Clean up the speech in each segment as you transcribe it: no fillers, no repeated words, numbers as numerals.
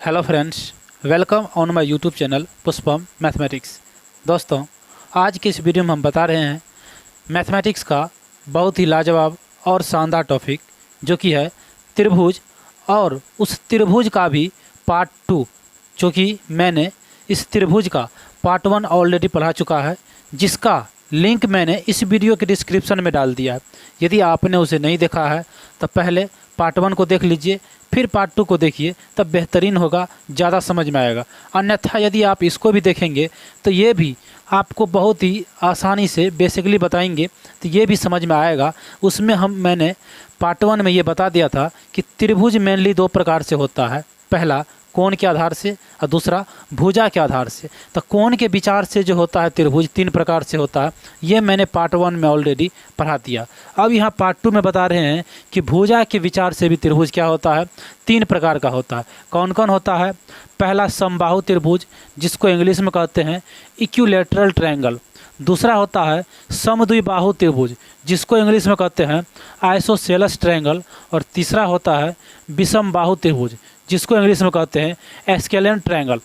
Hello friends, welcome on my YouTube channel Pushpam mathematics. दोस्तों, आज के इस वीडियो में हम बता रहे हैं मैथमेटिक्स का बहुत ही लाजवाब और शानदार टॉपिक, जो कि है त्रिभुज। और उस त्रिभुज का भी पार्ट 2, जो कि मैंने इस त्रिभुज का पार्ट 1 ऑलरेडी पढ़ा चुका है, जिसका लिंक मैंने इस वीडियो के डिस्क्रिप्शन में डाल दिया है। यदि आपने उसे नहीं देखा है तो पहले पार्ट 1 को देख लीजिए, फिर पार्ट 2 को देखिए, तब बेहतरीन होगा, ज़्यादा समझ में आएगा। अन्यथा यदि आप इसको भी देखेंगे तो ये भी आपको बहुत ही आसानी से बेसिकली बताएंगे, तो ये भी समझ में आएगा। उसमें मैंने पार्ट 1 में ये बता दिया था कि त्रिभुज मेनली 2 प्रकार से होता है। पहला कोण के आधार से और दूसरा भुजा के आधार से। तो कोण के विचार से जो होता है त्रिभुज 3 प्रकार से होता है। ये मैंने पार्ट 1 में ऑलरेडी पढ़ा दिया। अब यहाँ पार्ट 2 में बता रहे हैं कि भुजा के विचार से भी त्रिभुज क्या होता है, 3 प्रकार का होता है। कौन कौन होता है? पहला समबाहु त्रिभुज, जिसको इंग्लिश में कहते हैं इक्विलैटरल ट्रायंगल। दूसरा होता है समद्विबाहु त्रिभुज, जिसको इंग्लिश में कहते हैं आइसोसेलेस ट्रायंगल। और तीसरा होता है विषमबाहु त्रिभुज, जिसको इंग्लिश में कहते हैं एस्केलेन ट्रायंगल।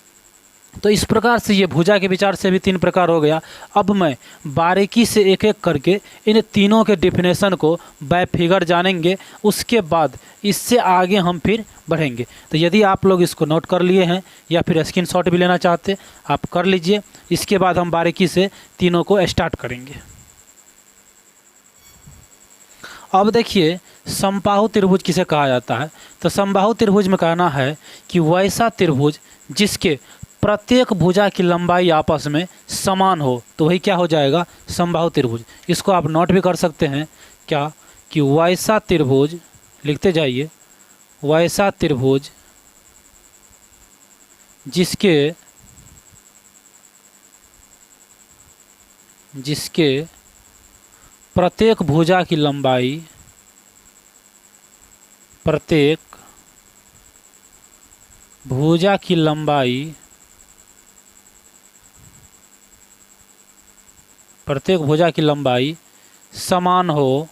तो इस प्रकार से ये भुजा के विचार से भी 3 प्रकार हो गया। अब मैं बारीकी से एक एक करके इन तीनों के डिफिनेशन को बाय फिगर जानेंगे, उसके बाद इससे आगे हम फिर बढ़ेंगे। तो यदि आप लोग इसको नोट कर लिए हैं या फिर स्क्रीनशॉट भी लेना चाहते, आप कर लीजिए। इसके बाद हम बारीकी से तीनों को स्टार्ट करेंगे। अब देखिए, समबाहु त्रिभुज किसे कहा जाता है? तो समबाहु त्रिभुज में कहना है कि वैसा त्रिभुज जिसके प्रत्येक भुजा की लंबाई आपस में समान हो, तो वही क्या हो जाएगा? समबाहु त्रिभुज। इसको आप नोट भी कर सकते हैं क्या, कि वैसा त्रिभुज, लिखते जाइए, वैसा त्रिभुज जिसके प्रत्येक भुजा की लंबाई, प्रत्येक भुजा की लंबाई समान हो,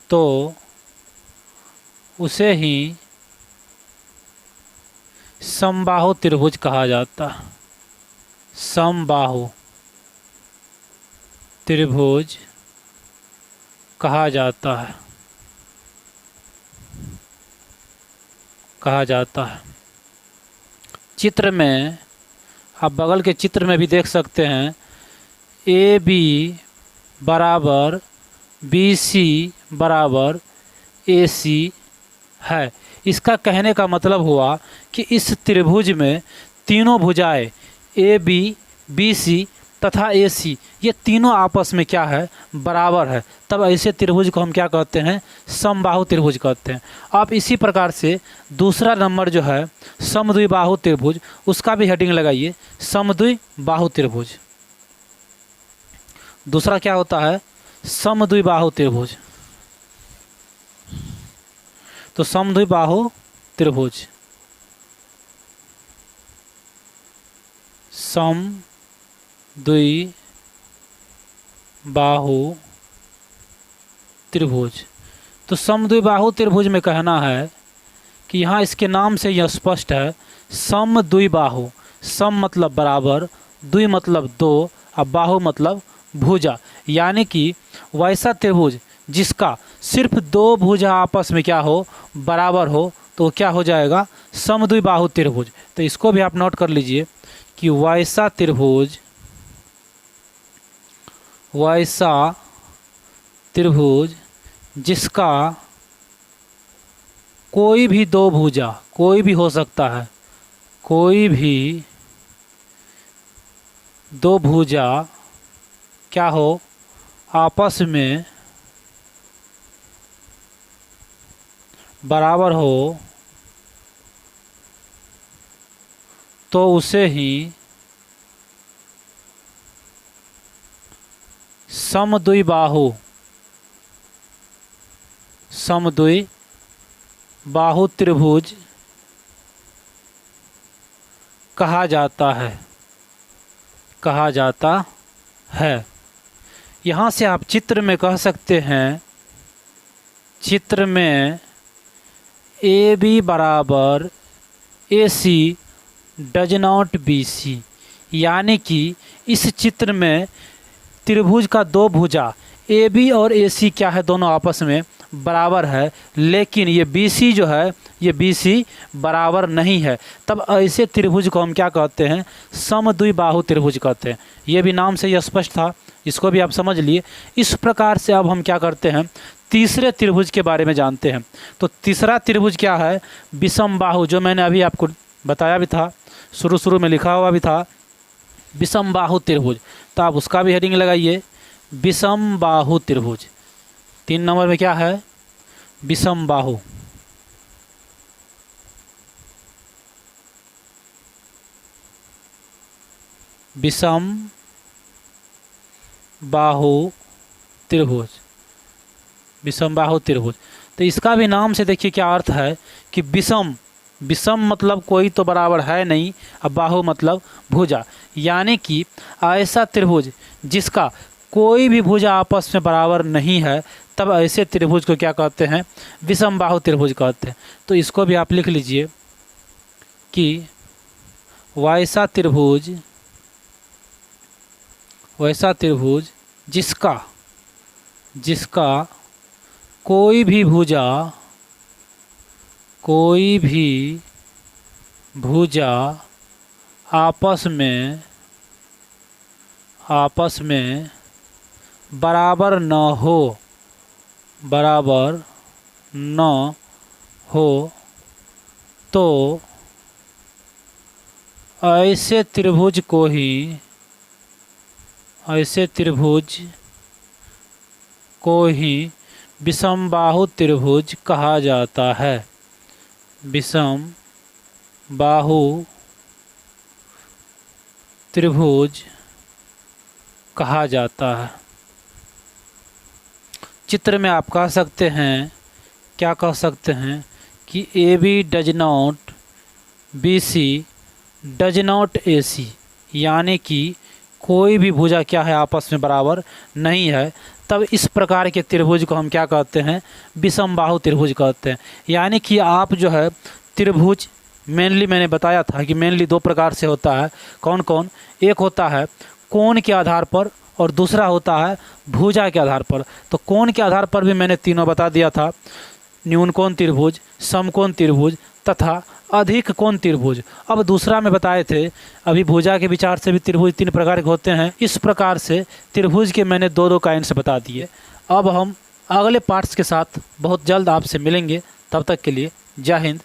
तो उसे ही समबाहु त्रिभुज कहा जाता है। समबाहु त्रिभुज कहा जाता है। चित्र में आप बगल के चित्र में भी देख सकते हैं, ए बी बराबर बी सी बराबर ए सी है। इसका कहने का मतलब हुआ कि इस त्रिभुज में तीनों भुजाएं ए बी सी तथा ए सी, ये तीनों आपस में क्या है? बराबर है। तब ऐसे त्रिभुज को हम क्या कहते हैं? समबाहु त्रिभुज कहते हैं। आप इसी प्रकार से दूसरा नंबर जो है समद्विबाहु त्रिभुज, उसका भी हेडिंग लगाइए, समद्विबाहु त्रिभुज। दूसरा क्या होता है? समद्विबाहु त्रिभुज। तो समद्विबाहु त्रिभुज, समद्विबाहु त्रिभुज। तो समद्विबाहु त्रिभुज में कहना है कि यहाँ इसके नाम से यह स्पष्ट है, समद्विबाहु। सम मतलब बराबर, द्वि मतलब 2 और बाहु मतलब भुजा। यानी कि वैसा त्रिभुज जिसका सिर्फ 2 भुजा आपस में क्या हो? बराबर हो, तो क्या हो जाएगा? समद्विबाहु त्रिभुज। तो इसको भी आप नोट कर लीजिए कि वैसा त्रिभुज जिसका कोई भी 2 भुजा, कोई भी हो सकता है, कोई भी 2 भुजा क्या हो? आपस में बराबर हो, तो उसे ही समद्विबाहु त्रिभुज कहा जाता है। यहाँ से आप चित्र में कह सकते हैं, चित्र में ए बी बराबर ए सी डज नॉट बी सी, यानी कि इस चित्र में त्रिभुज का दो भुजा ए बी और ए सी क्या है, दोनों आपस में बराबर है, लेकिन ये बी सी जो है ये बी सी बराबर नहीं है। तब ऐसे त्रिभुज को हम क्या कहते हैं, समद्विबाहु त्रिभुज कहते हैं। ये भी नाम से यह स्पष्ट था, इसको भी आप समझ लिए। इस प्रकार से अब हम क्या करते हैं, तीसरे त्रिभुज के बारे में जानते हैं। तो तीसरा त्रिभुज क्या है, विषमबाहु, जो मैंने अभी आपको बताया भी था, शुरू में लिखा हुआ भी था, विषमबाहु त्रिभुज। तो आप उसका भी हेडिंग लगाइए, विषमबाहु त्रिभुज। 3 नंबर में क्या है, विषमबाहु। विषमबाहु त्रिभुज, विषमबाहु त्रिभुज। तो इसका भी नाम से देखिए क्या अर्थ है कि विषम, विषम मतलब कोई तो बराबर है नहीं, अब बाहु मतलब भुजा, यानी कि ऐसा त्रिभुज जिसका कोई भी भुजा आपस में बराबर नहीं है, तब ऐसे त्रिभुज को क्या कहते हैं, विषमबाहु त्रिभुज कहते हैं। तो इसको भी आप लिख लीजिए कि वैसा त्रिभुज जिसका कोई भी भुजा आपस में बराबर न हो, तो ऐसे त्रिभुज को ही विषमबाहु त्रिभुज कहा जाता है। विषमबाहु त्रिभुज कहा जाता है। चित्र में आप कह सकते हैं, क्या कह सकते हैं कि A B does not B C does not A C, यानी कि कोई भी भुजा क्या है, आपस में बराबर नहीं है। तब इस प्रकार के त्रिभुज को हम क्या कहते हैं, विषमबाहु त्रिभुज कहते हैं। यानी कि आप जो है त्रिभुज मेनली मैंने बताया था कि मेनली 2 प्रकार से होता है। कौन कौन, एक होता है कोण के आधार पर और दूसरा होता है भुजा के आधार पर। तो कोण के आधार पर भी मैंने तीनों बता दिया था, न्यून कोण त्रिभुज, समकोण त्रिभुज तथा अधिक कोण त्रिभुज। अब दूसरा में बताए थे, अभी भुजा के विचार से भी त्रिभुज 3 प्रकार के होते हैं। इस प्रकार से त्रिभुज के मैंने 2 काइंड बता दिए। अब हम अगले पार्ट्स के साथ बहुत जल्द आपसे मिलेंगे, तब तक के लिए जय हिंद,